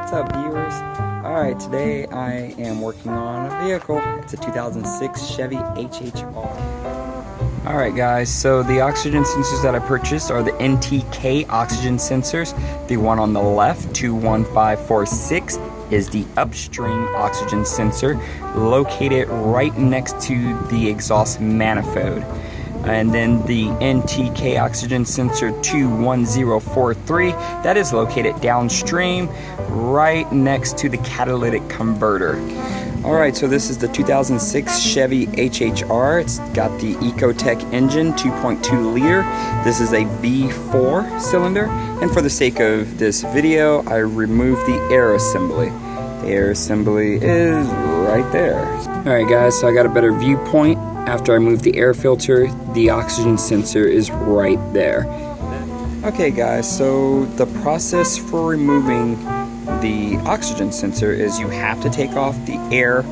What's up, viewers? Alright, today I am working on a vehicle. It's a 2006 Chevy HHR. Alright guys, so the oxygen sensors that I purchased are the NTK oxygen sensors. The one on the left, 21546, is the upstream oxygen sensor located right next to the exhaust manifold. And then the NTK oxygen sensor 21043, that is located downstream right next to the catalytic converter. Alright, so this is the 2006 Chevy HHR. It's got the Ecotec engine, 2.2 liter. This is a V4 cylinder, and for the sake of this video, I removed the air assembly. The air assembly is right there. Alright guys, so I got a better viewpoint. After I move the air filter, the oxygen sensor is right there. Okay guys, so the process for removing the oxygen sensor is you have to take off the air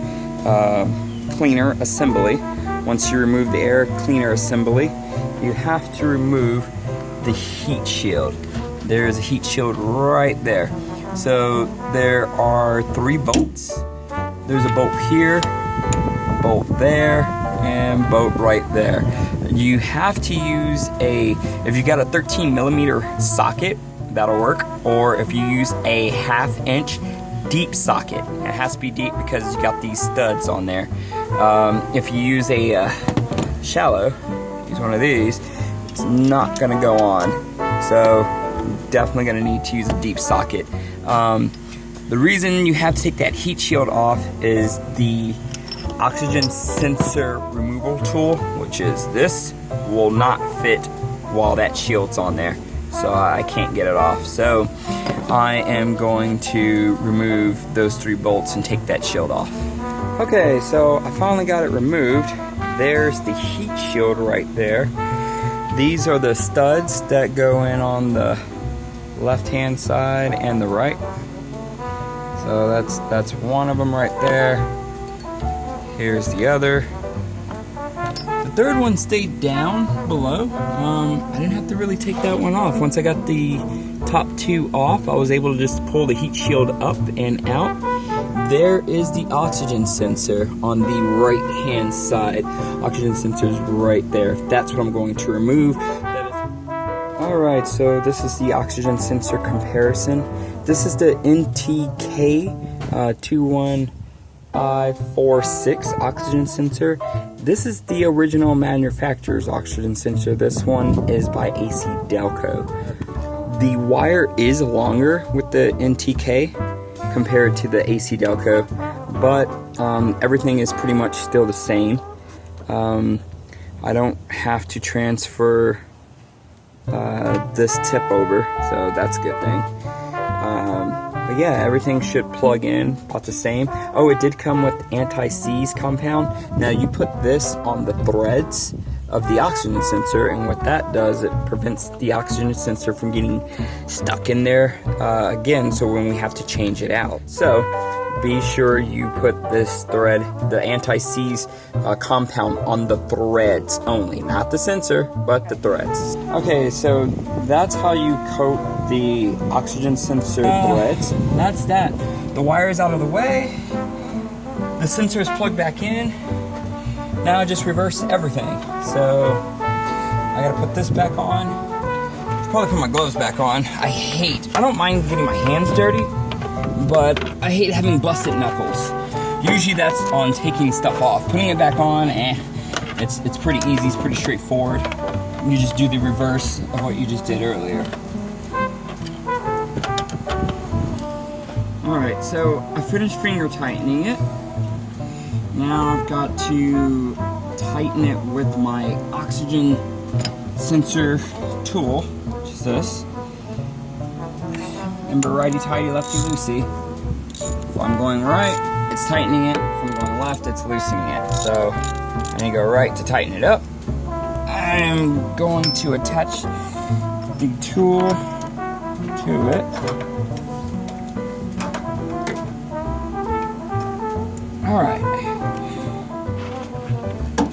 cleaner assembly. Once you remove the air cleaner assembly, you have to remove the heat shield. There's a heat shield right there. So there are 3 bolts. There's a bolt here, a bolt there, and bolt right there. You have to use if you got a 13mm socket, that'll work, or if you use a 1/2 inch deep socket. It has to be deep because you got these studs on there. If you use a shallow, use one of these, it's not gonna go on. So definitely gonna need to use a deep socket. The reason you have to take that heat shield off is the oxygen sensor removal tool, which is this, will not fit while that shield's on there, so I can't get it off. So I am going to remove those 3 bolts and take that shield off. Okay, so I finally got it removed. There's the heat shield right there. These are the studs that go in on the left hand side and the right. So that's one of them right there. Here's the other. The third one stayed down below. I didn't have to really take that one off. Once I got the top 2 off, I was able to just pull the heat shield up and out. There is the oxygen sensor on the right hand side. Oxygen sensor is right there. That's what I'm going to remove. Alright, so this is the oxygen sensor comparison. This is the NTK 21546 oxygen sensor. This is the original manufacturer's oxygen sensor. This one is by AC Delco. The wire is longer with the NTK compared to the AC Delco, but everything is pretty much still the same. I don't have to transfer this tip over, so that's a good thing. But yeah, everything should plug in about the same. Oh, it did come with anti-seize compound. Now you put this on the threads of the oxygen sensor, and what that does, it prevents the oxygen sensor from getting stuck in there again, so when we have to change it out. So be sure you put this thread, the anti-seize compound, on the threads only, not the sensor, but the threads. Okay, so that's how you coat the oxygen sensor threads. That's that. The wire is out of the way. The sensor is plugged back in. Now I just reverse everything. So I gotta put this back on. Probably put my gloves back on. I don't mind getting my hands dirty, but I hate having busted knuckles. Usually that's on taking stuff off. Putting it back on, it's pretty easy, it's pretty straightforward. You just do the reverse of what you just did earlier. Alright, so I finished finger tightening it. Now I've got to tighten it with my oxygen sensor tool, which is this. Remember, righty-tighty, lefty-loosey. If I'm going right, it's tightening it. If I'm going left, it's loosening it. So I need to go right to tighten it up. I'm going to attach the tool to it. Alright.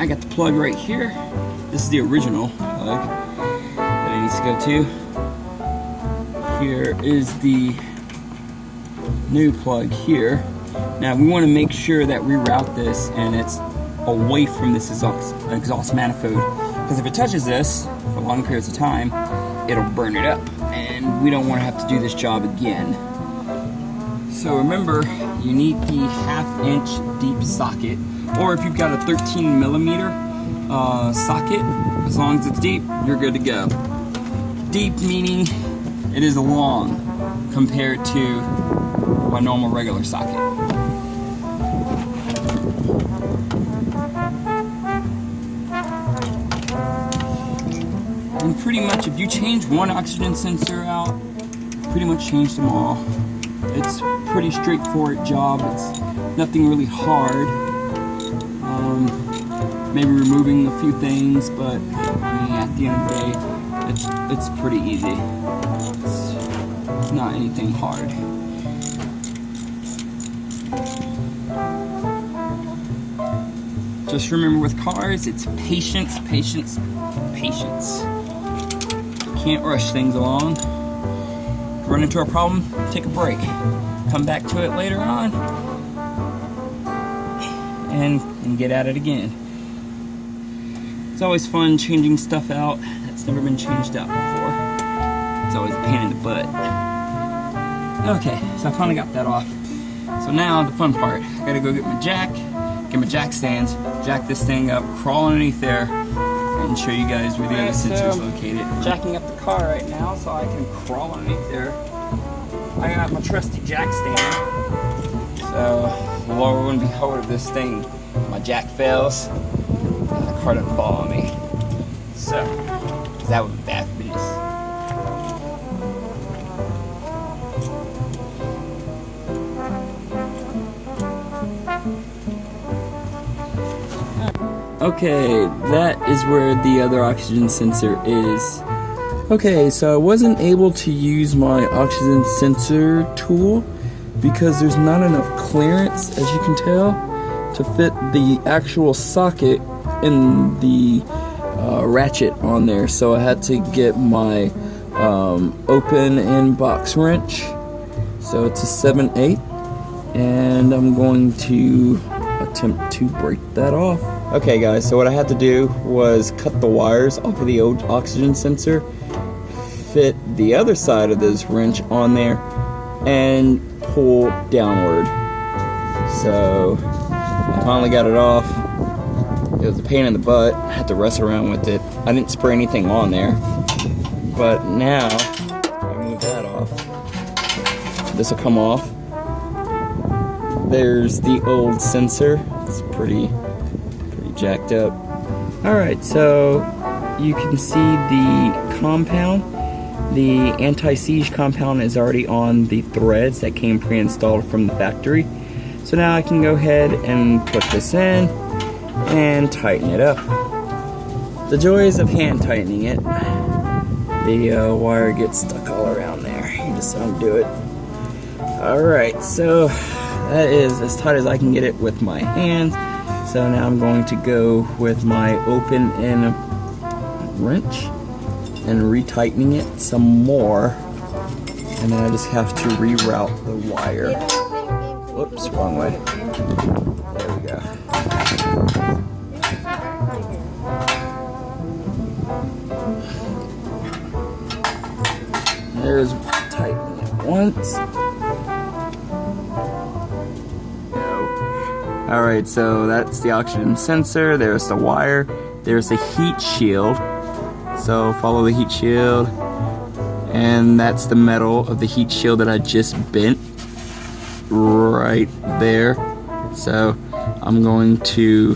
I got the plug right here. This is the original plug that it needs to go to. Here is the new plug here. Now we want to make sure that we route this and it's away from this exhaust manifold, because if it touches this for long periods of time, it'll burn it up, and we don't want to have to do this job again. So remember, you need the 1/2 inch deep socket, or if you've got a 13mm socket, as long as it's deep, you're good to go. Deep meaning it is long compared to my normal regular socket. And pretty much if you change one oxygen sensor out, you've pretty much changed them all. It's a pretty straightforward job. It's nothing really hard. Maybe removing a few things, but I mean, at the end of the day, it's pretty easy. It's not anything hard. Just remember, with cars, it's patience, patience, patience. Can't rush things along. Run into a problem, take a break. Come back to it later on and get at it again. It's always fun changing stuff out that's never been changed out before. It's always a pain in the butt. Okay, so I finally got that off. So now the fun part. I gotta go get my jack stands, jack this thing up, crawl underneath there, and show you guys where the other sensor is located. Jacking up the car right now so I can crawl underneath there. I got my trusty jack stand. So, Lord, we're gonna be holding this thing. My jack fails, and the car doesn't fall on me. So, that would be bad business. Okay, that is where the other oxygen sensor is. Okay, so I wasn't able to use my oxygen sensor tool because there's not enough clearance, as you can tell, to fit the actual socket in the ratchet on there. So I had to get my open end box wrench. So it's a 7/8, and I'm going to attempt to break that off. Okay guys, so what I had to do was cut the wires off of the old oxygen sensor, fit the other side of this wrench on there, and pull downward. So I finally got it off. It was a pain in the butt. I had to wrestle around with it. I didn't spray anything on there, but now I move that off. This will come off. There's the old sensor. It's pretty jacked up. Alright, so you can see the compound. The anti-seize compound is already on the threads that came pre-installed from the factory. So now I can go ahead and put this in and tighten it up. The joys of hand tightening it. The wire gets stuck all around there. You just undo it. Alright, so that is as tight as I can get it with my hands. So now I'm going to go with my open end wrench and retightening it some more. And then I just have to reroute the wire. Whoops, wrong way. There we go. There's tightening it once. Alright, so that's the oxygen sensor, there's the wire, there's the heat shield. So follow the heat shield, and that's the metal of the heat shield that I just bent right there. So I'm going to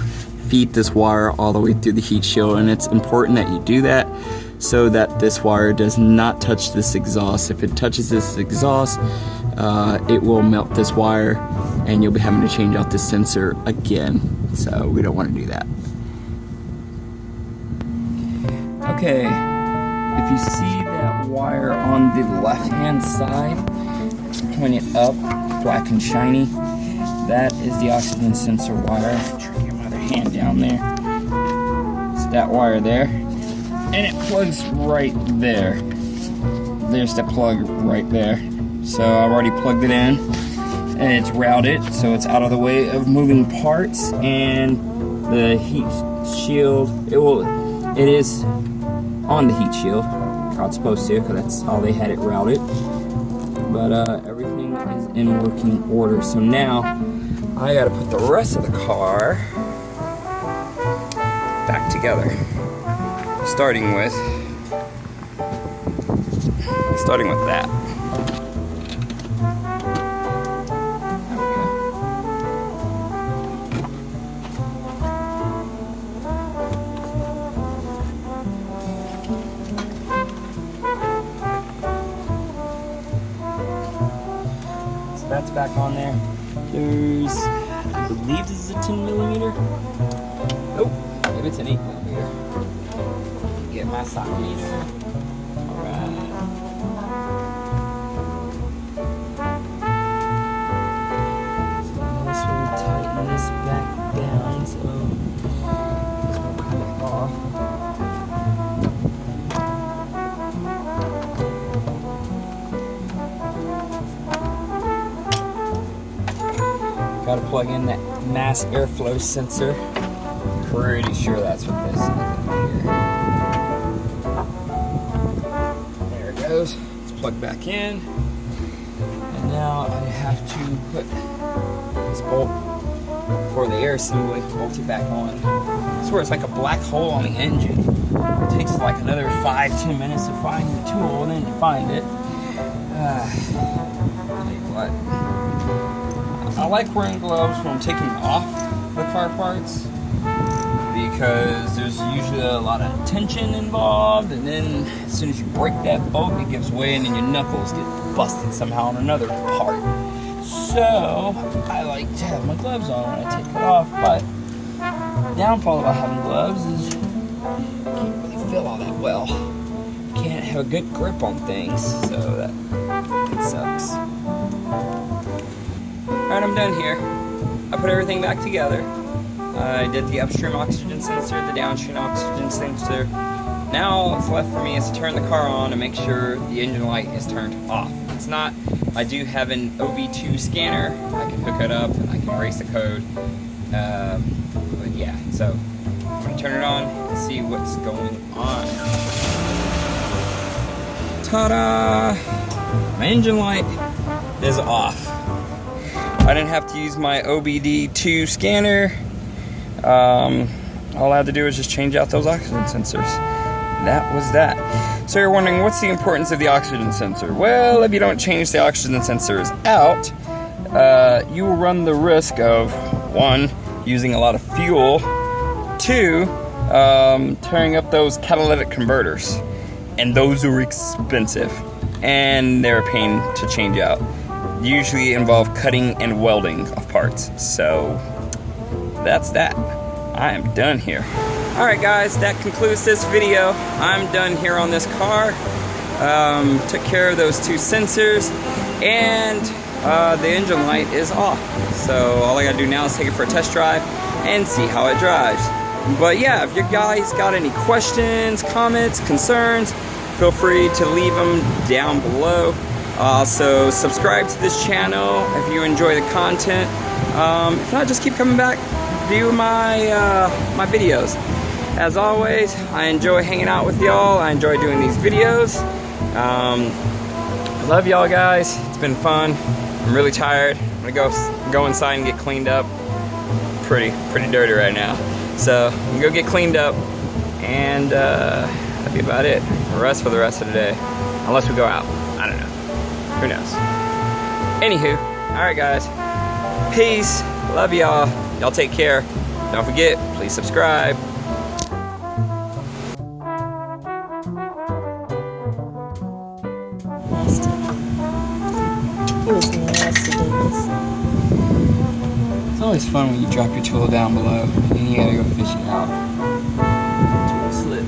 feed this wire all the way through the heat shield, and it's important that you do that so that this wire does not touch this exhaust. If it touches this exhaust, it will melt this wire, and you'll be having to change out this sensor again. So we don't want to do that. Okay, if you see that wire on the left hand side, pointed up, black and shiny, that is the oxygen sensor wire. Try to get my other hand down there. It's that wire there, and it plugs right there. There's the plug right there. So I've already plugged it in and it's routed, so it's out of the way of moving parts. And the heat shield, it is on the heat shield, how it's supposed to, because that's how they had it routed. But everything is in working order. So now I gotta put the rest of the car back together. Starting with that. That's back on there. There's, I believe this is a 10mm. Oh, maybe it's an 8mm. Get my size. Alright. So this will tighten this back down so this won't come off. Gotta plug in that mass airflow sensor. Pretty sure that's what this is here. There it goes. It's plugged back in. And now I have to put this bolt for the air assembly, bolt it back on. I swear it's like a black hole on the engine. It takes like another 5-10 minutes to find the tool, and then you find it. What? I like wearing gloves when I'm taking off the car parts because there's usually a lot of tension involved, and then as soon as you break that bolt, it gives way and then your knuckles get busted somehow on another part. So I like to have my gloves on when I take it off, but the downfall about having gloves is you can't really feel all that well. You can't have a good grip on things, so that sucks. Alright, I'm done here. I put everything back together. I did the upstream oxygen sensor, the downstream oxygen sensor. Now all that's left for me is to turn the car on and make sure the engine light is turned off. If it's not, I do have an OB2 scanner. I can hook it up and I can erase the code. But yeah, so I'm going to turn it on and see what's going on. Ta-da! My engine light is off. I didn't have to use my OBD2 scanner. All I had to do was just change out those oxygen sensors. That was that. So you're wondering, what's the importance of the oxygen sensor? Well, if you don't change the oxygen sensors out, you will run the risk of, 1, using a lot of fuel, 2, tearing up those catalytic converters. And those are expensive. And they're a pain to change out. Usually involve cutting and welding of parts. So that's that. I am done here. Alright guys, that concludes this video. I'm done here on this car. Took care of those 2 sensors, and the engine light is off. So all I gotta do now is take it for a test drive and see how it drives. But yeah, if you guys got any questions, comments, concerns, feel free to leave them down below. Also, subscribe to this channel if you enjoy the content. If not, just keep coming back, view my my videos. As always, I enjoy hanging out with y'all. I enjoy doing these videos. Love y'all guys. It's been fun. I'm really tired. I'm gonna go inside and get cleaned up. Pretty dirty right now. So I'm gonna go get cleaned up, and that'll be about it. Rest for the rest of the day, unless we go out. I don't know. Who knows? Anywho, alright guys. Peace. Love y'all. Y'all take care. Don't forget, please subscribe. Nasty. It was nasty, Davis. It's always fun when you drop your tool down below and you gotta go fishing out. Tool slip.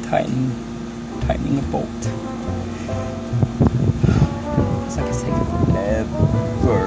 Tightening a bolt. It's like a second forever.